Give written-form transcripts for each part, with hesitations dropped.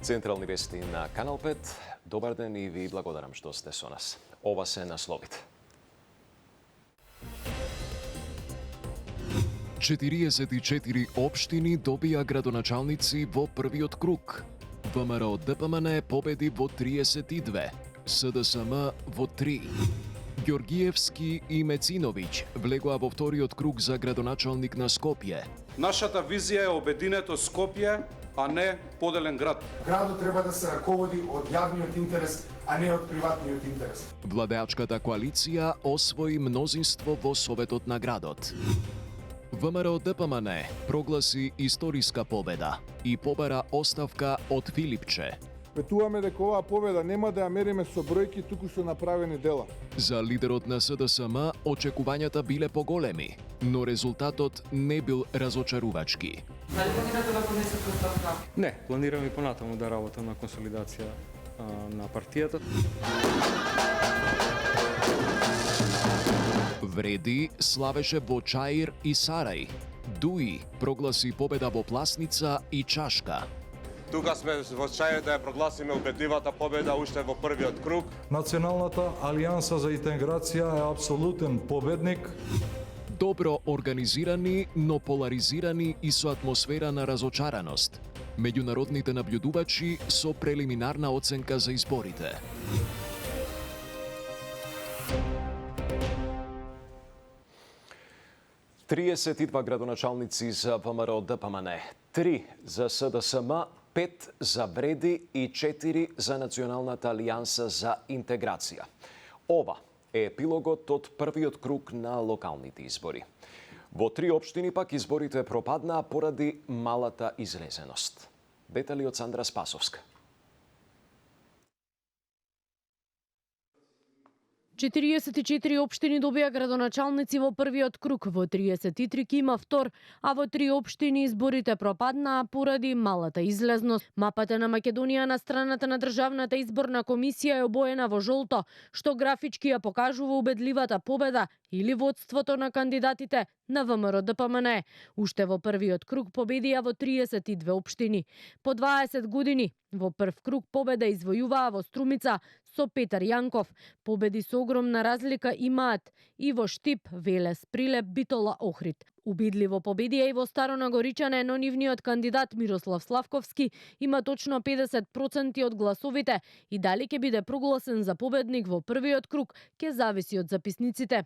Централни вести на Канал 5. Добар ден и ви благодарам што сте со нас. Ова се насловите. 44 општини добија градоначалници во првиот круг. ВМРО ДПМН победи во 32, СДСМ во 3. Ѓоргиевски и Мециновиќ влегоа во вториот круг за градоначалник на Скопје. Нашата визија е обединето Скопје, а не поделен град. Градот треба да се раководи од јавниот интерес, а не од приватниот интерес. Владеачката коалиција освои мнозинство во Советот на градот. ВМРО ДПМН прогласи историска победа и побара оставка од Филипче. Ветуваме дека оваа победа нема да ја мериме со бројки, туку со направени дела. За лидерот на СДСМ очекувањата биле поголеми, но резултатот не бил разочарувачки. Дали планирате да поднесете оставка? Не, планирам и понатаму да работам на консолидација на партијата. Вреди славеше во Чаир и Сарај. Дуи прогласи победа во Пласница и Чашка. Тука сме во Чаир да ја прогласиме убедливата победа уште во првиот круг. Националната алијанса за интеграција е апсолутен победник. Добро организирани, но поларизирани и со атмосфера на разочараност. Меѓународните наблюдувачи со прелиминарна оценка за изборите. Триесетдва градоначалници за ВМРО ДПМН, 3 за СДСМ, 5 за Вреди и 4 за Националната алијанса за интеграција. Ова е епилогот од првиот круг на локалните избори. Во 3 општини пак изборите пропаднаа поради малата излезеност. Детали од Сандра Спасовска. 44 општини добија градоначалници во првиот круг, во 33 ки има втор, а во 3 општини изборите пропаднаа поради малата излезност. Мапата на Македонија на страната на Државната изборна комисија е обоена во жолто, што графички ја покажува убедливата победа или водството на кандидатите на ВМРО ДПМН. Уште во првиот круг победија во 32 општини. По 20 години во прв круг победа извојуваа во Струмица со Петар Јанков. Победи со огромна разлика имаат и во Штип, Велес, Прилеп, Битола, Охрид. Убедливо победија и во Старонагоричане, но нивниот кандидат Мирослав Славковски има точно 50% од гласовите и дали ќе биде прогласен за победник во првиот круг ќе зависи од записниците.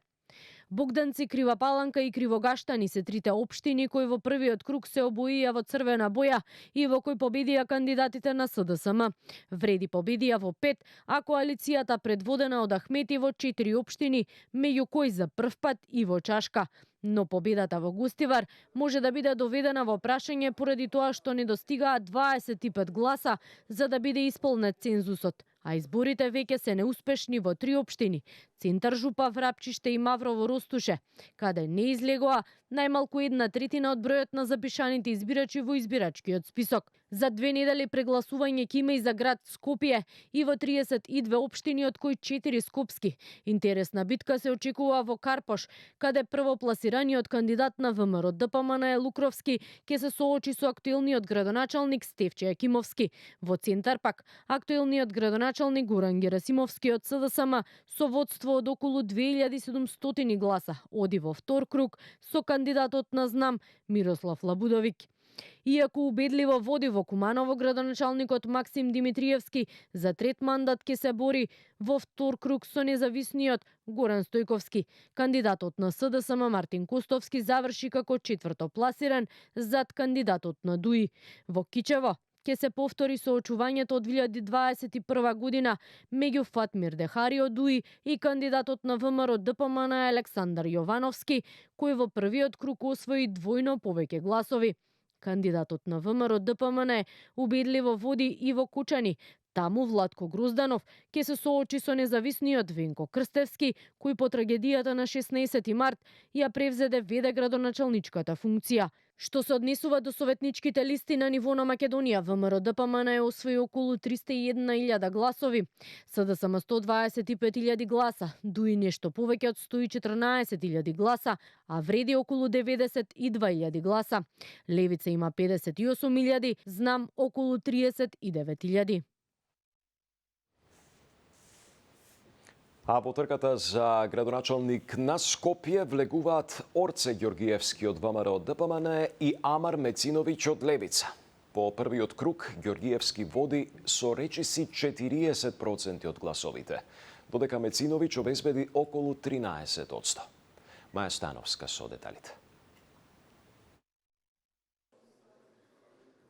Богданци, Крива Паланка и Кривогаштани се трите општини кои во првиот круг се обоија во црвена боја и во кои победија кандидатите на СДСМ. Вреди победија во 5, а коалицијата предводена од Ахмети во 4 општини, меѓу кои за прв пат и во Чашка. Но победата во Густивар може да биде доведена во прашање поради тоа што не достигаат 25 гласа за да биде исполнет цензусот, а изборите веќе се неуспешни во 3 општини – Центар, Жупа, Врапчиште и Маврово, Ростуше, каде не излегоа најмалку 1/3 од бројот на запишаните избирачи во избирачкиот список. За 2 недели прегласување ќе има и за град Скопје и во 32 општини, од кои 4 скопски. Интересна битка се очекува во Карпош, каде првопласираниот кандидат на ВМРО ДПМН Лукровски ќе се соочи со актуелниот градоначалник Стефче Јакимовски. Во Центар пак актуелниот градоначалник Горан Герасимовски од СДСМ со водство од околу 2700 гласа оди во втор круг со кандидатот на Знам Мирослав Лабудовиќ. Иако убедливо води во Куманово, градоначалникот Максим Димитриевски за трет мандат ќе се бори во втор круг со независниот Горан Стојковски. Кандидатот на СДСМ Мартин Костовски заврши како четврто пласиран зад кандидатот на ДУИ. Во Кичево ќе се повтори соочувањето од 2021 година меѓу Фатмир Дехари од ДУИ и кандидатот на ВМРО ДПМН Александар Јовановски, кој во првиот круг освои двојно повеќе гласови. Кандидатот на ВМРО ДПМН убедливо води и во Кучани. Таму Владко Грузданов ќе се соочи со независниот Венко Крстевски, кој по трагедијата на 16 март ја превзеде веде градоначалничката функција. Што се однесува до советничките листи на ниво на Македонија, ВМРО-ДПМН освои околу 301.000 гласови, СДСМ 125.000 гласа, ДУИ нешто повеќе од 114.000 гласа, а Вреди околу 92.000 гласа. Левица има 58.000, Знам околу 39.000. А во трката за градоначалник на Скопје влегуваат Орце Ѓоргиевски од ВМРО-ДПМН и Амар Мециновиќ од Левица. По првиот круг Ѓоргиевски води со речиси 40% од гласовите, додека Мециновиќ обезбеди околу 13%. Маја Становска со деталите.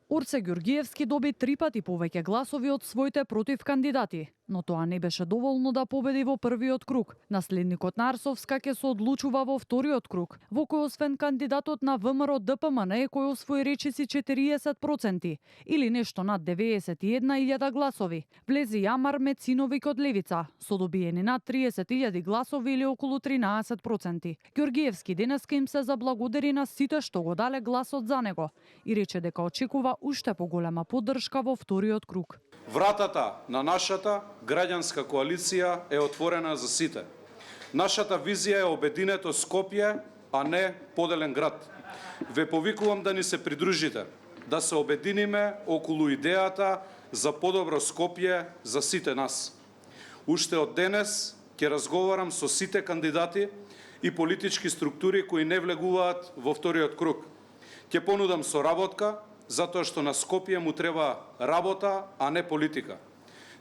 Орце Ѓоргиевски доби 3 пати повеќе гласови од своите против кандидати, но тоа не беше доволно да победи во првиот круг. Наследникот на Арсовска ќе се одлучува во вториот круг, во кој освен кандидатот на ВМРО-ДПМН кој освои речиси 40% или нешто над 91.000 гласови, влези и Амар Мециновиќ од Левица со добиени над 30.000 гласови или околу 13%. Ѓоргиевски денеска им се заблагодари на сите што го дале гласот за него и рече дека очекува уште поголема поддршка во вториот круг. Вратата на нашата граѓанска коалиција е отворена за сите. Нашата визија е обединето Скопје, а не поделен град. Ве повикувам да ни се придружите, да се обединиме околу идејата за подобро Скопје за сите нас. Уште од денес ќе разговарам со сите кандидати и политички структури кои не влегуваат во вториот круг. Ќе понудам соработка, затоа што на Скопје му треба работа, а не политика.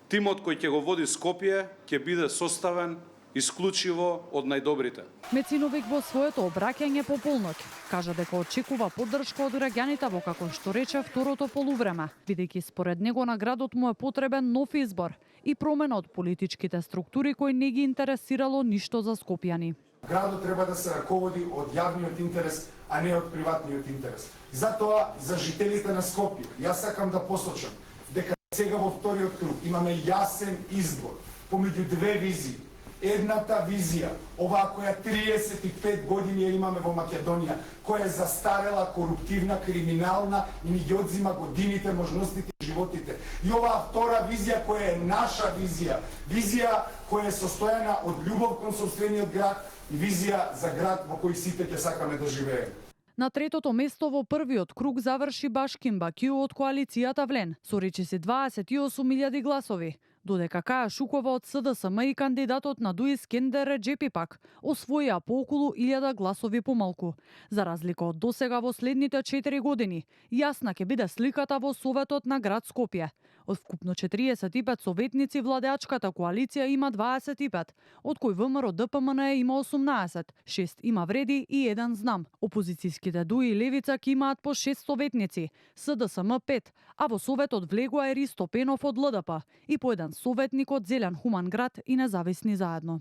Тимот кој ќе го води Скопје ќе биде составен исклучиво од најдобрите. Мециновиќ во своето обраќање по полноќ кажа дека очекува поддршка од граѓаните во, како што рече, второто полувреме, бидејќи според него на градот му е потребен нов избор и промена од политичките структури кои не ги интересирало ништо за скопјани. Градот треба да се раководи од јавниот интерес, а не од приватниот интерес. Затоа, за жителите на Скопје, јас сакам да посочам дека сега во вториот круг имаме јасен избор помеѓу две визии. Едната визија, оваа која 35 години ја имаме во Македонија, која е застарела, коруптивна, криминална и ни ги одзима годините, можностите и животите. И оваа втора визија која е наша визија, визија која е состојана од љубов кон сопствениот град и визија за град во кој сите ќе сакаме да живееме. На третото место во првиот круг заврши Башким Бакио од коалицијата Влен со речиси 28.000 гласови, додека Каја Шукова од СДСМ и кандидатот на ДУИ Скендер Реджепи пак освоија по околу 1000 гласови помалку. За разлика од досега во следните 4 години, јасна ќе биде сликата во Советот на град Скопје. Од вкупно 45 советници, владеачката коалиција има 25, од кои ВМРО-ДПМН има 18, 6 има Вреди и 1 Знам. Опозицијските ДУИ и Левица ќе имаат по 6 советници, СДСМ 5, а во Советот влегува е Ристо Пенов од ЛДП и по 1 советник од Зелен Хуман град и Независни заедно.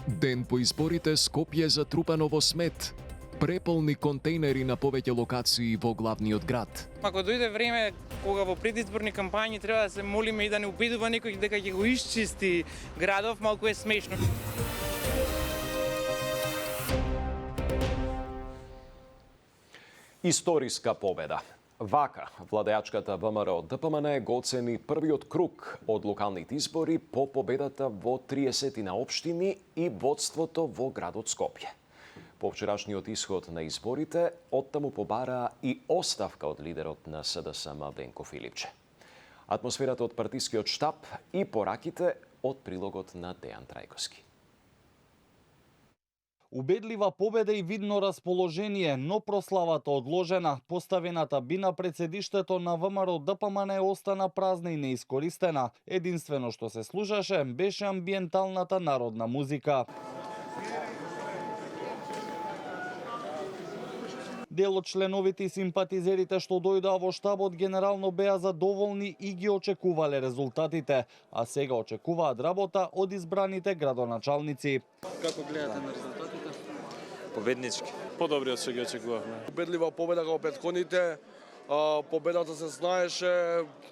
Ден по изборите Скопје затрупано во смет. Преполни контейнери на повеќе локации во главниот град. Ако дојде време кога во предизборни кампањи треба да се молиме и да не убедува некој дека ќе го исчисти градов, малку е смешно. Историска победа. Вака, владеачката ВМРО-ДПМН го оцени првиот круг од локалните избори по победата во 30 на општини и водството во градот Скопје. По вчерашниот исход на изборите, оттаму побара и оставка од лидерот на СДСМ Венко Филипче. Атмосферата од партискиот штаб и пораките од прилогот на Дејан Трајковски. Убедлива победа и видно расположение, но прославата одложена, поставената бина пред седиштето на ВМРО-ДПМН остана празна и неискористена. Единствено што се слушаше беше амбиенталната народна музика. Дел од членовите и симпатизерите што дојдоа во штабот генерално беа задоволни и ги очекувале резултатите, а сега очекуваат работа од избраните градоначалници. Како гледате на резултатите? Победнички. Подобри од што ги очекувавме. Убедлива победа како претходните. Победата се знаеше,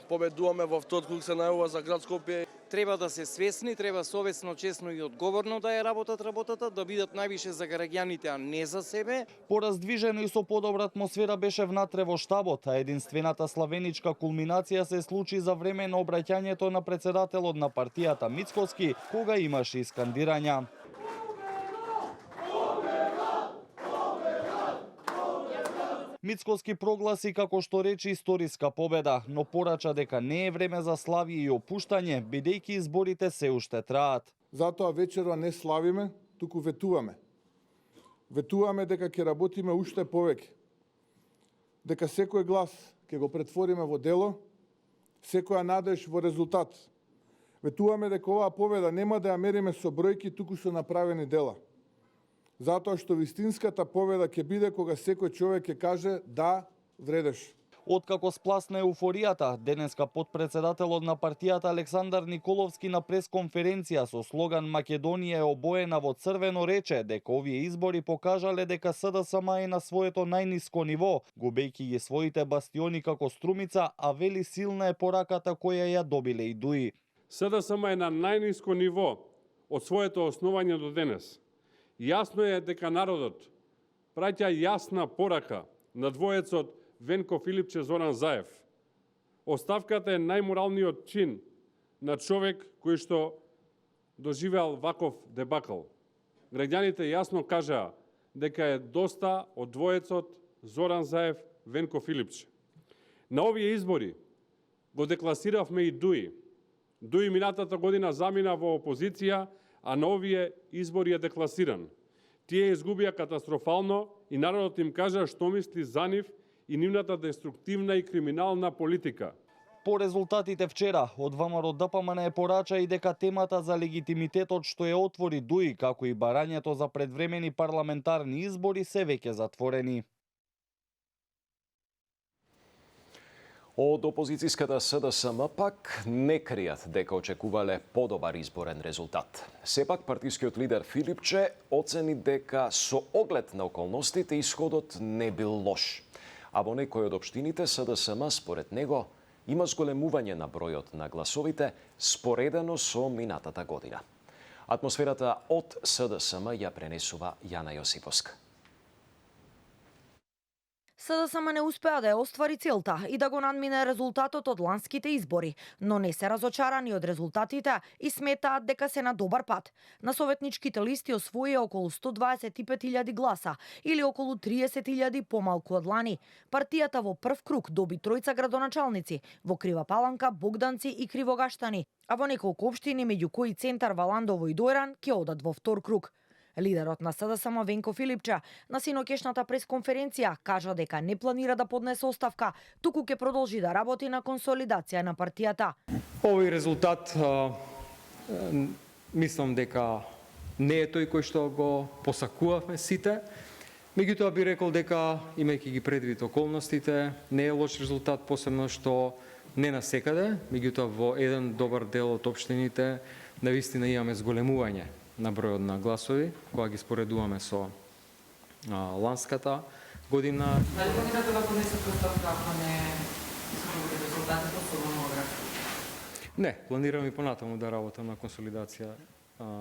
победуваме во вториот круг, се најава за град Скопје. Треба да се свесни, треба совесно, честно и одговорно да ја работат работата, да бидат највише за граѓаните, а не за себе. Пораздвижено и со подобра атмосфера беше внатре во штабот, а единствената славеничка кулминација се случи за време на обраќањето на председателот на партијата Мицкоски, кога имаше искандирања. Мицкоски прогласи како што рече историска победа, но порача дека не е време за слави и опуштање, бидејќи изборите се уште траат. Затоа вечерва не славиме, туку ветуваме. Ветуваме дека ќе работиме уште повеќе. Дека секој глас ќе го претвориме во дело, секоја надеж во резултат. Ветуваме дека оваа победа нема да ја мериме со бројки, туку со направени дела. Затоа што вистинската победа ќе биде кога секој човек ќе каже да, вредеш. Откако спласна еуфоријата, денеска подпредседателот на партијата Александар Николовски на пресконференција со слоган Македонија е обоена во црвено рече дека овие избори покажале дека СДСМ е на своето најниско ниво, губејќи ги своите бастиони како Струмица, а вели силна е пораката која ја добиле и ДУИ. СДСМ е на најниско ниво од своето основање до денес. Јасно е дека народот праќа јасна порака на двоецот Венко Филипче Зоран Заев. Оставката е најморалниот чин на човек кој што доживеал ваков дебакл. Граѓаните јасно кажаа дека е доста од двоецот Зоран Заев Венко Филипче. На овие избори го декласиравме и ДУИ. ДУИ минатата година замина во опозиција, а на овие избори е декласиран. Тие изгубија катастрофално и народот им кажа што мисли за нив и нивната деструктивна и криминална политика. По резултатите вчера, од ВМРО ДПМН порача и дека темата за легитимитетот што ја отвори ДУИ, како и барањето за предвремени парламентарни избори се веќе затворени. Од опозицијската СДСМ пак не кријат дека очекувале подобар изборен резултат. Сепак партискиот лидер Филипче оцени дека со оглед на околностите исходот не бил лош. А во некои од општините СДСМ според него има зголемување на бројот на гласовите споредено со минатата година. Атмосферата од СДСМ ја пренесува Јана Јосиповска. СДСМ не успеа да ја оствари целта и да го надмине резултатот од ланските избори, но не се разочарани од резултатите и сметаат дека се на добар пат. На советничките листи освоија околу 125.000 гласа или околу 30.000 помалку од лани. Партијата во прв круг доби тројца градоначалници во Крива Паланка, Богданци и Кривогаштани, а во неколку општини меѓу кои Центар, Валандово и Дојран ќе одат во втор круг. Лидерот на СДСМ Венко Филипче на синокешната пресконференција кажа дека не планира да поднесе оставка, туку ќе продолжи да работи на консолидација на партијата. Овој резултат мислам дека не е тој кој што го посакувавме сите. Меѓутоа би рекол дека имајќи ги предвид околностите, не е лош резултат, посебно што не насекаде, меѓутоа во еден добар дел од општините навистина имаме зголемување на бројот на гласови, кога ги споредуваме со ланската година. Дали планирате да поднесете оставка ако не се добри резултатите особено во град? Не, планирам и понатаму да работам на консолидација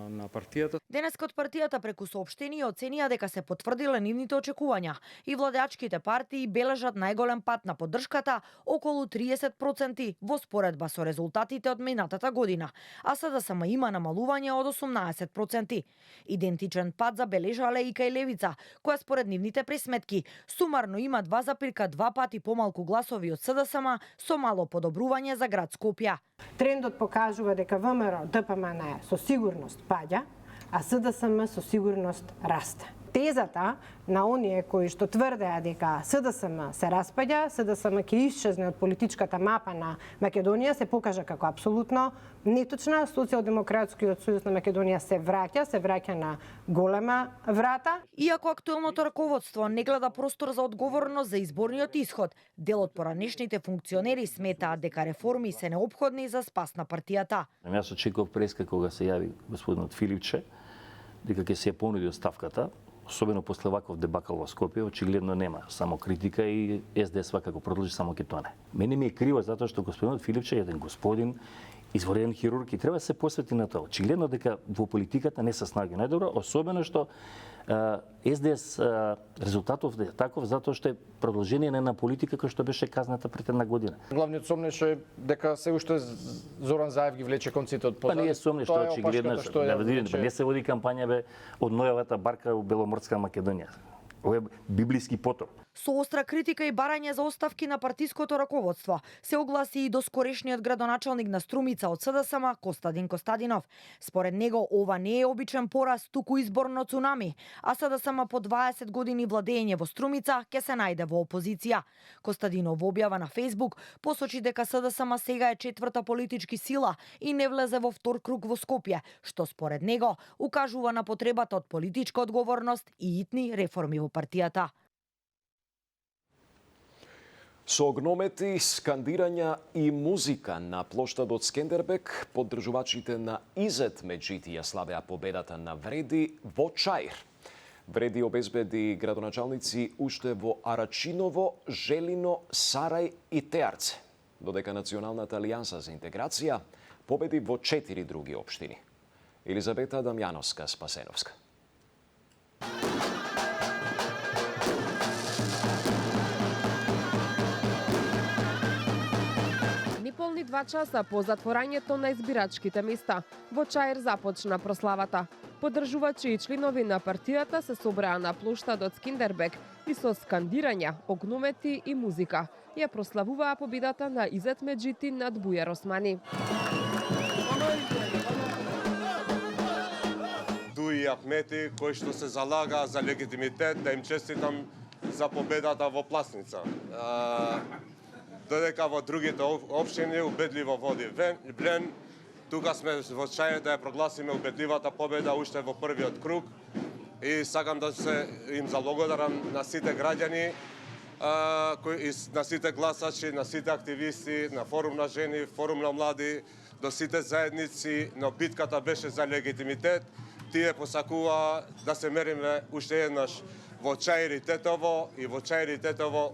на партијата. Денеска од партијата преку соопштение оценија дека се потврдиле нивните очекувања и владеачките партии бележат најголем пат на поддршката, околу 30% во споредба со резултатите од минатата година, а СДСМ има намалување од 18%. Идентичен пат забележале и кај Левица, која според нивните пресметки сумарно има 2,2 пати помалку гласови од СДСМ со мало подобрување за град Скопје. Трендот покажува дека ВМРО ДПМН со сигурност паѓа, а СДСМ со сигурност расте. Тезата на оние кои што тврдеа дека СДСМ се распаѓа, СДСМ ќе исчезне од политичката мапа на Македонија, се покажа како апсолутно неточна. Социјалдемократскиот сојуз на Македонија се враќа на голема врата. Иако актуелното раководство не гледа простор за одговорност за изборниот исход, дел од поранешните функционери сметаат дека реформи се неопходни за спас на партијата. Јас очекував преска кога се јави господинот Филипче дека ќе се ја понуди оставката, особено после ваков дебакал во Скопје, очигледно нема само критика и СДС свакако продолжи само ке тоне. Мене ми е криво затоа што господинот Филипче е еден господин, изворен хирург и треба да се посвети на тоа. Очигледно дека во политиката не се снаги најдобро, особено што СДС резултатов е таков затоа што е продолжение на политика која што беше казната пред една година. Главниот сомнеш е дека се уште Зоран Заев ги влече конците од позади. Па не е сомнеш, тоа очигледно не се води кампања бе од нојавата барка во Беломорска Македонија. Ова е библиски потоп. Со остра критика и барање за оставки на партиското раководство се огласи и доскорешниот градоначалник на Струмица од СДСМ Костадин Костадинов. Според него ова не е обичен пораз, туку изборно цунами, а СДСМ по 20 години владење во Струмица ќе се најде во опозиција. Костадинов во објава на Фејсбук посочи дека СДСМ сега е четврта политички сила и не влезе во втор круг во Скопје, што според него укажува на потребата од политичка одговорност и итни реформи во партијата. Со огномети, скандирања и музика на плоштадот Скендербек, поддржувачите на Изет Меджити ја славеа победата на Вреди во Чаир. Вреди обезбеди градоначалници уште во Арачиново, Желино, Сарај и Теарце, додека Националната алијанса за интеграција победи во 4 други општини. Елизабета Дамјановска, Спасеновска. Неполни 2 часа по затворањето на избирачките места, во Чаир започна прославата. Поддржувачи и членови на партијата се собраа на плоштадот Скендербек и со скандирања, огномети и музика ја прославуваа победата на Изет Меджити над Бујар Османи. Дуи Ахмети кои што се залага за легитимитет, да им честитам за победата во Пласница. Додека во другите општини убедливо води Блен, тука сме во Чаир да ја прогласиме убедливата победа уште во првиот круг и сакам да се им заблагодарам на сите граѓани, на сите гласачи, на сите активисти, на Форум на жени, Форум на млади, до сите заедници, но битката беше за легитимитет. Тие посакува да се мериме уште еднаш во Чаир и Тетово и во Чаир и Тетово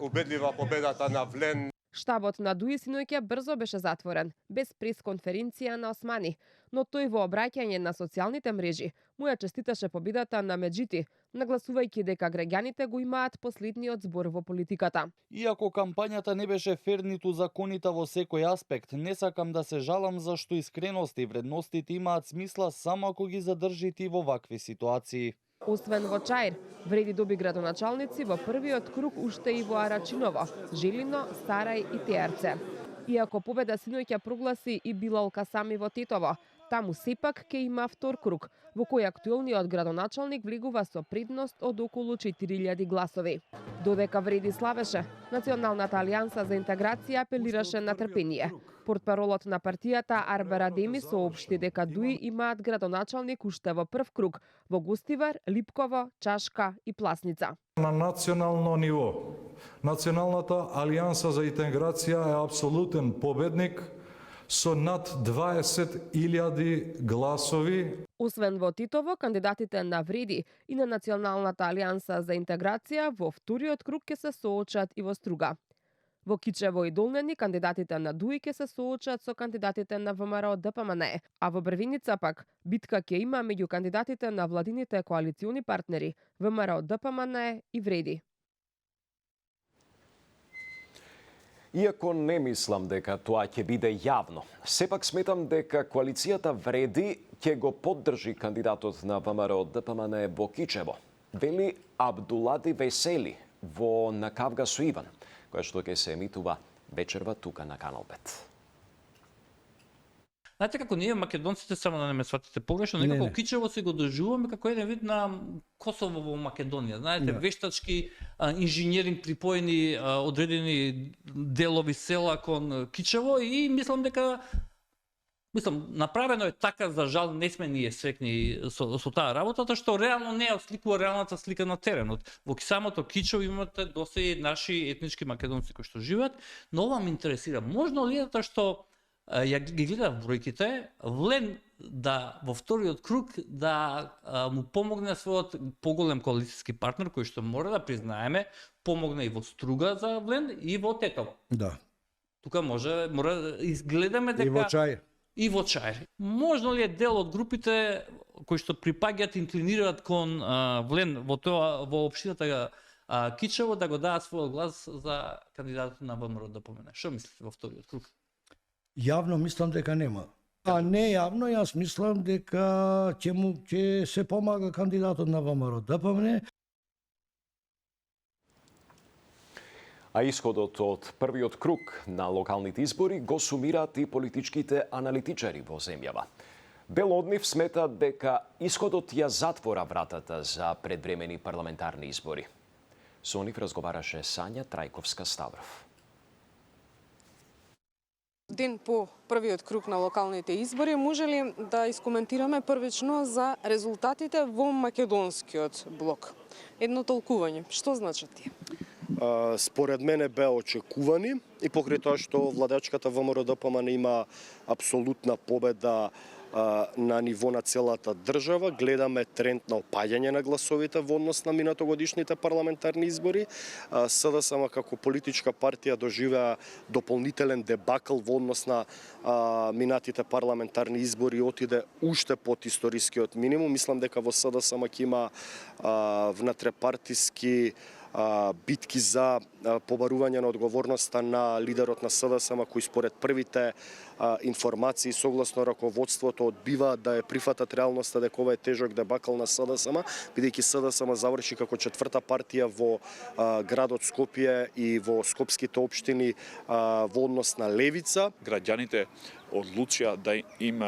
убедлива победата на Влен. Штабот на Дуи синоќа брзо беше затворен, без пресконференција на Османи, но тој во обраќање на социјалните мрежи му ја честиташе победата на Меджити, нагласувајќи дека граѓаните го имаат последниот збор во политиката. Иако кампањата не беше фер ниту законита во секој аспект, не сакам да се жалам зашто искреноста и вредностите имаат смисла само ако ги задржите во вакви ситуации. Освен во Чаир, Вреди доби градоначалници во првиот круг уште и во Арачиново, Желино, Сарај и Теарце. Иако победа синоќа прогласи и Билал Касами во Тетово, таму сепак ќе има втор круг, во кој актуелниот градоначалник влегува со предност од околу 4000 гласови. Додека Вреди славеше, Националната алијанса за интеграција апелираше на трпение. Портпаролот на партијата Арбер Адеми соопшти дека Дуи имаат градоначалник уште во прв круг во Гостивар, Липково, Чашка и Пласница. На национално ниво, Националната алијанса за интеграција е апсолутен победник со над 20.000 гласови. Освен во Титово, кандидатите на Вреди и на Националната алијанса за интеграција во вториот круг ќе се соочат и во Струга. Во Кичево и Долнени кандидатите на Дуи ќе се соочат со кандидатите на ВМРО ДПМН, а во Брвиница пак битка ќе има меѓу кандидатите на владините коалициони партнери ВМРО ДПМН и Вреди. Иако не мислам дека тоа ќе биде јавно, сепак сметам дека коалицијата Вреди ќе го поддржи кандидатот на ВМРО ДПМН во Кичево, вели Абдулади Весели во На кавга со Иван, која што ќе се емитува вечерва тука на Канал 5. Знаете како ние македонците, само да не ме сватите погрешно, некако Кичево си го доживуваме како еден вид на Косово во Македонија. Знаете, вештачки инженеринг припоени одредени делови села кон Кичево и мислам дека направено е така, за жал не сме ние свекни со таа работата, што реално не осликува реалната слика на теренот. Во самото Кичево имате доста и наши етнички македонци кои што живеат, но ова ме интересира. Можно ли е што ја ги гледав бројките, Влен да во вториот круг да му помогне својот поголем коалицијски партнер, кој што мора да признаеме, помогне и во Струга за Влен и во Тетово. Да. Тука мора да изгледаме дека... И во Чаир. И во Чаир. Можно ли е дел од групите кои што припаѓаат, инклинираат кон Влен во општината Кичево да го дадат својот глас за кандидатот на ВМРО да помене? Што мислите во вториот круг? Јавно мислам дека нема. А не јавно, јас мислам дека ќе се помага кандидатот на ВМРО да помене. А исходот од првиот круг на локалните избори го сумираат и политичките аналитичари во земјава. Дел од нив сметаат дека исходот ја затвора вратата за предвремени парламентарни избори. Со нив разговараше Сања Трајковска-Ставров. Ден по првиот круг на локалните избори, може ли да искоментираме првично за резултатите во македонскиот блок? Едно толкување, што значат тие? Според мене беа очекувани и покрај тоа што владачката ВМРО-ДПМНЕ има апсолутна победа на ниво на целата држава, гледаме тренд на опаѓање на гласовите во однос на минатогодишните парламентарни избори. СДСМ како политичка партија доживеа дополнителен дебакл во однос на минатите парламентарни избори и отиде уште под историскиот минимум. Мислам дека во СДСМ ќе има внатре-партиски битки за побарување на одговорноста на лидерот на СДСМ, кој според првите информации согласно раководството одбиваат да ја прифатат реалноста дека ова е тежок дебакл на СДСМ, бидејќи СДСМ заврши како четврта партија во градот Скопје и во скопските општини во однос на левица. Граѓаните одлучија да им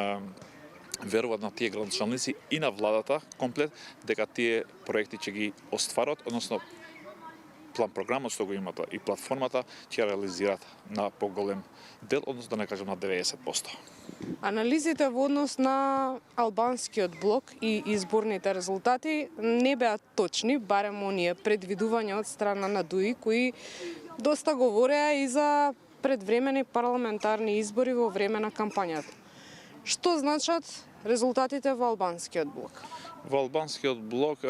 веруваат на тие градоначалници и на владата комплет дека тие проекти ќе ги остварат, односно план-програмот што го имат и платформата ќе реализираат на поголем дел, односно да не кажам на 90%. Анализите во однос на албанскиот блок и изборните резултати не беа точни, барем оние предвидувања од страна на ДУИ, кои доста говореа и за предвремени парламентарни избори во време на кампањата. Што значат резултатите во албанскиот блок? Во албанскиот блок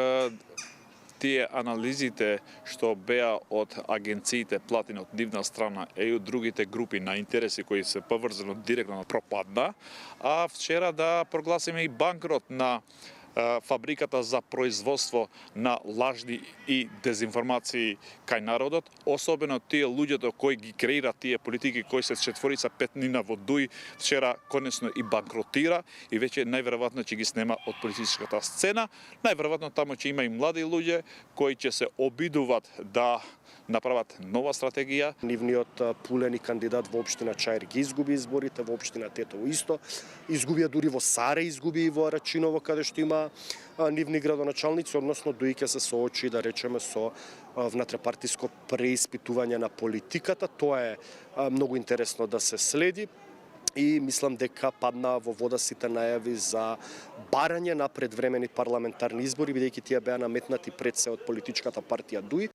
тие анализите што беа од агенциите платени од нивна страна и од другите групи на интереси кои се поврзано директно пропадна, а вчера да прогласиме и банкрот на фабриката за производство на лажни и дезинформации кај народот, особено тие луѓето кои ги креираат тие политики кои се четворица петнина во ДУИ, вчера конечно и банкротира и веќе најверојатно ќе ги снема од политичката сцена. Најверојатно таму ќе има и млади луѓе кои ќе се обидуваат да направат нова стратегија. Нивниот пулени кандидат во општина Чаир ги изгуби изборите, во општина Тетово исто. Изгубија дури во Саре, изгуби и во Рачиново, каде што има нивни градоначалници, односно ДУИ ќе се соочи, да речеме, со внатрепартиско преиспитување на политиката. Тоа е многу интересно да се следи. И мислам дека падна во вода сите најави за барање на предвремени парламентарни избори, бидејќи тие беа наметнати пред се од политичката партија ДУИ.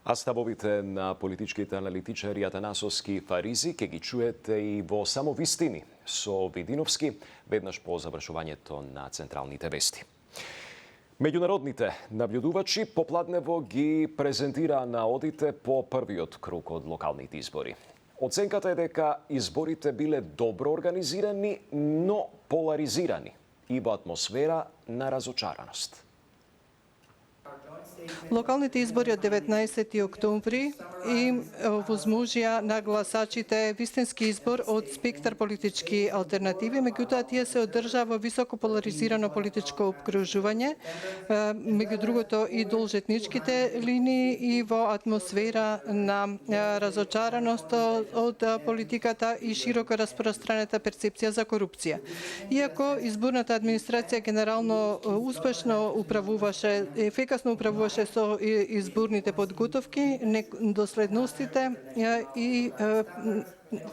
А ставовите на политичките аналитичари Атанасовски и Фаризи ке ги чуете и во Само вистини со Видиновски, веднаш по завршувањето на централните вести. Меѓународните наблюдувачи попладнево ги презентираа наодите по првиот круг од локалните избори. Оценката е дека изборите биле добро организирани, но поларизирани и во атмосфера на разочараност. Локалните избори од 19 октомври им возможија на гласачите вистински избор од спектар политички алтернативи, меѓутоа тие се одржаа во високо поларизирано политичко обкружување, меѓу другото и должетничките линии и во атмосфера на разочараност од политиката и широко распространета перцепција за корупција. Иако изборната администрација генерално успешно управуваше, ефикасно управуваше со изборните подготовки, недоследностите и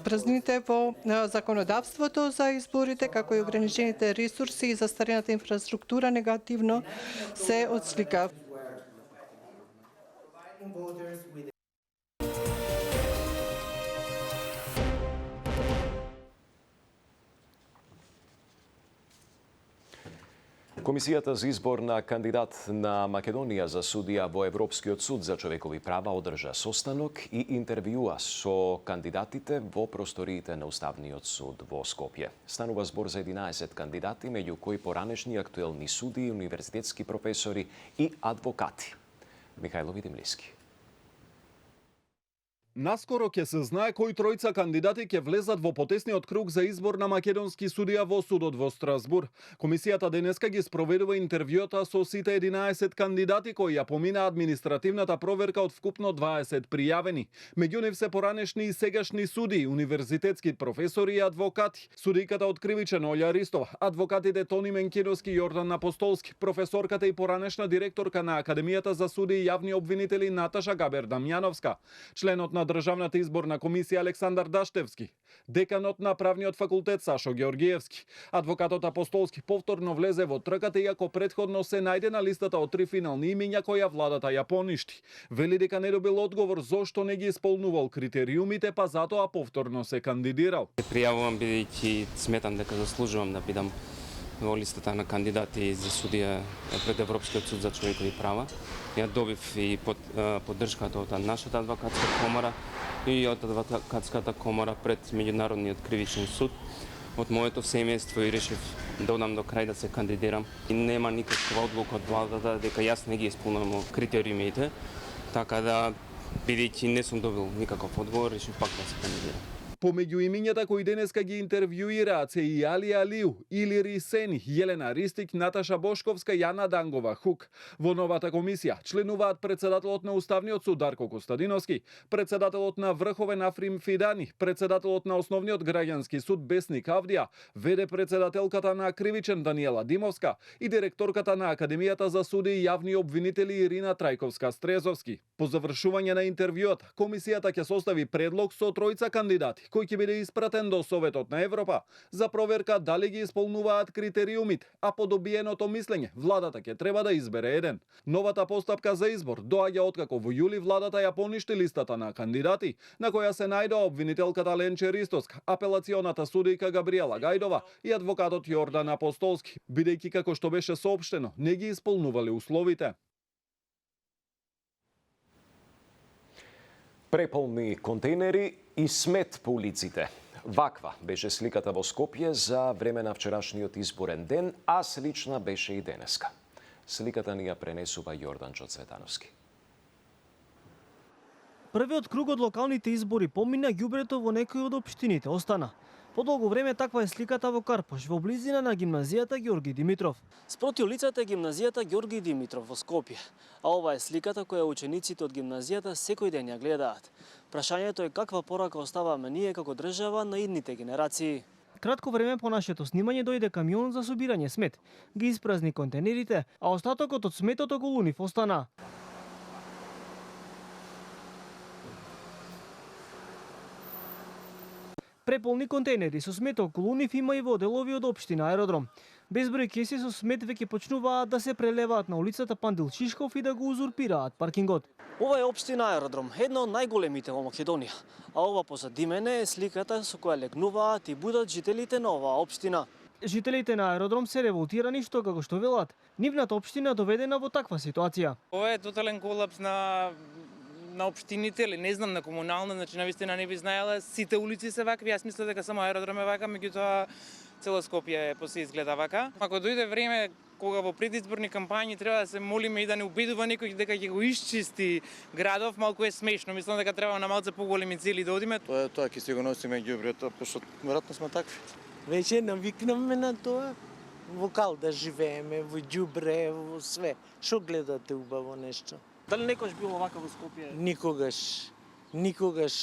празнините во законодавството за изборите, како и ограничените ресурси и застарената инфраструктура негативно се отслика. Комисијата за избор на кандидат на Македонија за судија во Европскиот суд за човекови права одржа состанок и интервјуа со кандидатите во просториите на Уставниот суд во Скопје. Станува збор за 11 кандидати, меѓу кои поранешни актуелни суди, универзитетски професори и адвокати. Михајло Видимлиски. Наскоро ќе се знае кои тројца кандидати ќе влезат во потесниот круг за избор на македонски судија во судот во Страсбур. Комисијата денеска ги спроведува интервјуата со сите 11 кандидати кои ја помина административната проверка од вкупно 20 пријавени. Меѓу нив се поранешни и сегашни суди, универзитетски професори и адвокати. Судиката од Кривичен Олја Ристова, адвокатите Тони Менкиновски и Јордан Апостолски, професорката и поранешна директорка на Академијата за суди и јавни обвинители Наташа Габер Дамјановска, членот на Државната изборна комисија Александар Даштевски, деканот на правниот факултет Сашо Георгиевски. Адвокатот Апостолски повторно влезе во трката иако претходно се најде на листата од 3 финални имиња која владата ја поништи. Вели дека не добил одговор зошто не ги исполнувал критериумите, па затоа повторно се кандидирал. Пријавувам бидејќи сметам дека заслужувам да бидам во листата на кандидати за судија пред Европскиот суд за човекови права. Ја добив и поддршката од нашата адвокатска комора и од адвокатската комора пред Меѓународниот кривичен суд. Од моето семејство и решив да одам до крај да се кандидирам. И нема никаква одлука од владата дека јас не ги исполнувам критериумите, така да бидејќи не сум добил никаков одговор, решив пак да се кандидирам. Помеѓу имињата кои денеска ги интервјуираат се и Али Алиу, Илири Сени, Јелена Ристик, Наташа Бошковска, Јана Дангова Хук. Во новата комисија членуваат председателот на Уставниот суд Дарко Костадиновски, председателот на Врховен Африм Фидани, председателот на Основниот граѓански суд Бесник Авдија, ВД председателката на Кривичен Даниела Димовска и директорката на Академијата за суди и јавни обвинители Ирина Трајковска Стрезовски. По завршување на интервјуата, комисијата ќе состави предлог со тројца кандидати кој ќе биде испратен до Советот на Европа за проверка дали ги исполнуваат критериумите, а по добиеното мислење владата ќе треба да избере еден. Новата постапка за избор доаѓа откако во јули владата ја поништи листата на кандидати, на која се најдоа обвинителката Ленче Ристоска, апелационата судијка Габриела Гајдова и адвокатот Јордан Апостолски, бидејќи како што беше соопштено, не ги исполнувале условите. Преполни контейнери и смет по улиците. Ваква беше сликата во Скопје за време на вчерашниот изборен ден, а слична беше и денеска. Сликата ни ја пренесува Јорданчо Цветановски. Првиот круг од локалните избори помина, ѓубрето во некои од општините остана. Подолго време таква е сликата во Карпош, во близина на гимназијата Ѓорги Димитров. Спроти улицата е гимназијата Ѓорги Димитров во Скопје, а ова е сликата која учениците од гимназијата секој ден ја гледаат. Прашањето е каква порака оставаме ние како држава на идните генерации. Кратко време по нашето снимање дојде камион за собирање смет. Ги испразни контейнерите, а остатокот од сметот околу нив остана. Преполни контейнери со смет околу нив има и во делови од општина Аеродром. Безброј кеси со смет веќе почнуваат да се прелеваат на улицата Пандил Шишков и да го узурпираат паркингот. Ова е општина Аеродром, една од најголемите во Македонија. А ова позади мене е сликата со која легнуваат и будат жителите на оваа општина. Жителите на Аеродром се револтирани што, како што велат, нивната општина доведена во таква ситуација. Ова е тотален колапс на општините или не знам на комунална, значи навистина не би знаела, сите улици се вакви, јас мислам дека само Аеродром е вака, меѓутоа цело Скопје се изгледа вака. Ако дојде време кога во предизборни кампањи треба да се молиме и да не убедува некој дека ќе го исчисти градов, малку е смешно. Мислам дека треба на малце поголеми цели да одиме. Тоа ќе си го носиме ѓубрето, пошто веројатно сме такви. Веќе навикнаме на тоа. Во кал да живееме, во ѓубре, во све. Што гледате убаво нешто? Дали некош било вака во Скопје? Никогаш. Никогаш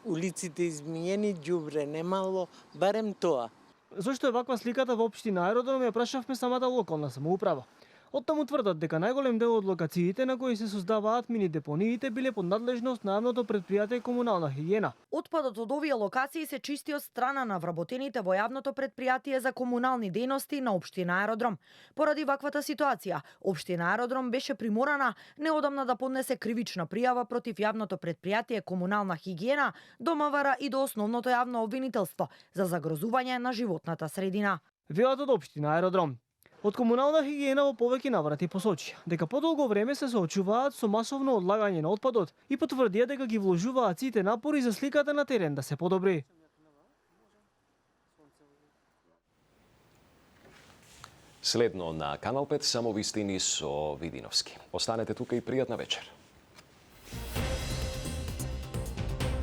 улиците измиени, ѓубре немало, барем тоа. Зошто е ваква сликата во општина Аеродром, ја прашавме самата локална самоуправа. Оттаму тврдат дека најголем дел од локациите на кои се создаваат мини депониите биле под надлежност на јавното предпријатие Комунална хигиена. Отпадот од овие локации се чисти од страна на вработените во јавното предпријатие за комунални дејности на општина Аеродром. Поради ваквата ситуација, општина Аеродром беше приморана неодамна да поднесе кривична пријава против јавното предпријатие Комунална хигиена до МВР и до основното јавно обвинителство за загрозување на животната средина. Велат од општина Аеродром. Од комунална хигиена во повеќе наврати посочи дека подолго време се соочуваат со масовно одлагање на отпадот и потврдија дека ги вложуваат сите напори за сликата на терен да се подобри. Следно на Канал 5 само вистини со Видиновски. Останете тука и пријатна вечер.